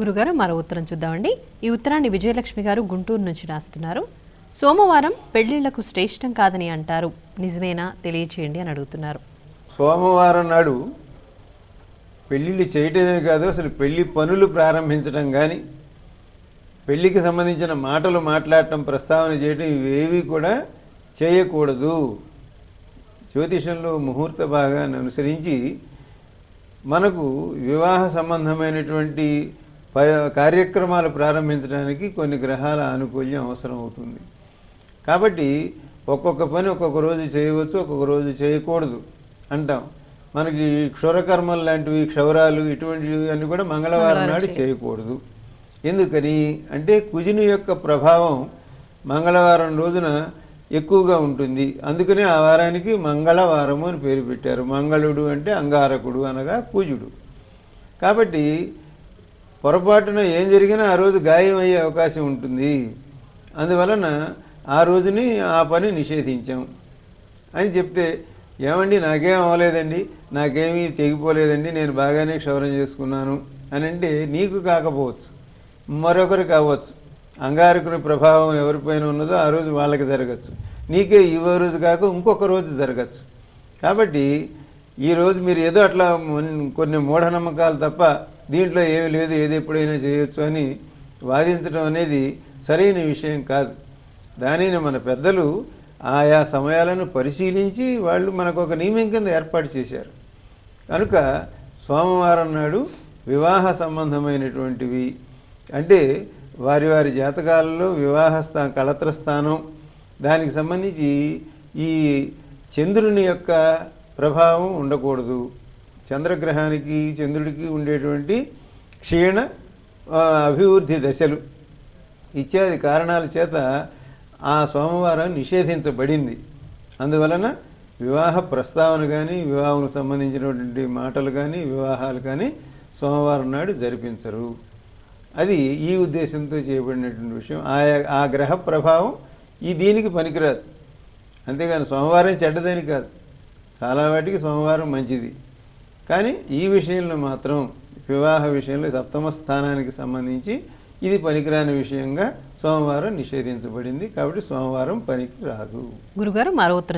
గురుగారు మరో ఉత్తరం చూద్దామండి. ఈ ఉత్తరాన్ని విజయలక్ష్మి గారు గుంటూరు నుంచి రాస్తున్నారు. సోమవారం పెళ్లిళ్లకు శ్రేష్టం కాదని అంటారు, నిజమేనా తెలియచేయండి అని అడుగుతున్నారు. సోమవారం నాడు పెళ్ళిళ్ళు చేయటమే కాదు, అసలు పెళ్లి పనులు ప్రారంభించడం కానీ, పెళ్లికి సంబంధించిన మాటలు మాట్లాడటం, ప్రస్తావన చేయటం ఇవేవి కూడా చేయకూడదు. జ్యోతిషంలో ముహూర్త భాగాన్ని అనుసరించి మనకు వివాహ సంబంధమైనటువంటి కార్యక్రమాలు ప్రారంభించడానికి కొన్ని గ్రహాల ఆనుకూల్యం అవసరం అవుతుంది. కాబట్టి ఒక్కొక్క పని ఒక్కొక్క రోజు చేయవచ్చు, ఒక్కొక్క రోజు చేయకూడదు అంటాం. మనకి క్షురకర్మలు లాంటివి, క్షౌరాలు ఇటువంటివి అన్నీ కూడా మంగళవారం నాడు చేయకూడదు. ఎందుకని అంటే కుజుని యొక్క ప్రభావం మంగళవారం రోజున ఎక్కువగా ఉంటుంది. అందుకనే ఆ వారానికి మంగళవారము అని పేరు పెట్టారు. మంగళుడు అంటే అంగారకుడు అనగా కుజుడు. కాబట్టి పొరపాటున ఏం జరిగినా ఆ రోజు గాయం అయ్యే అవకాశం ఉంటుంది. అందువలన ఆ రోజుని ఆ పని నిషేధించాం అని చెప్తే, ఏమండి నాకేం అవ్వలేదండి, నాకేమీ తెగిపోలేదండి, నేను బాగానే క్షౌరం చేసుకున్నాను అని అంటే నీకు కాకపోవచ్చు, మరొకరు కావచ్చు. అంగారకుని ప్రభావం ఎవరిపైన ఉన్నదో ఆ రోజు వాళ్ళకి జరగచ్చు, నీకే ఈ రోజు కాక ఇంకొక రోజు జరగచ్చు. కాబట్టి ఈరోజు మీరు ఏదో అట్లా కొన్ని మూఢనమ్మకాలు తప్ప దీంట్లో ఏమీ లేదు, ఏది ఎప్పుడైనా చేయొచ్చు అని వాదించడం అనేది సరైన విషయం కాదు. దానిని మన పెద్దలు ఆయా సమయాలను పరిశీలించి వాళ్ళు మనకు ఒక నియమం కింద ఏర్పాటు చేశారు. కనుక సోమవారం నాడు వివాహ సంబంధమైనటువంటివి అంటే వారి వారి జాతకాలలో కళత్ర స్థానం, దానికి సంబంధించి ఈ చంద్రుని యొక్క ప్రభావం ఉండకూడదు. చంద్రగ్రహానికి చంద్రుడికి ఉండేటువంటి క్షీణ అభివృద్ధి దశలు ఇత్యాది కారణాల చేత ఆ సోమవారం నిషేధించబడింది. అందువలన వివాహ ప్రస్తావన కానీ, వివాహంకు సంబంధించినటువంటి మాటలు కానీ, వివాహాలు కానీ సోమవారం నాడు జరిపించరు. అది ఈ ఉద్దేశంతో చేయబడినటువంటి విషయం. ఆ గ్రహ ప్రభావం దీనికి పనికిరాదు. అంతేగాని సోమవారం చెడ్డదని కాదు, చాలా వాటికి సోమవారం మంచిది. కానీ ఈ విషయంలో మాత్రం వివాహ విషయంలో సప్తమ స్థానానికి సంబంధించి ఇది పనికిరాని విషయంగా సోమవారం నిషేధించబడింది. కాబట్టి సోమవారం పనికి రాదు. గురుగారు మరో ఉత్తరం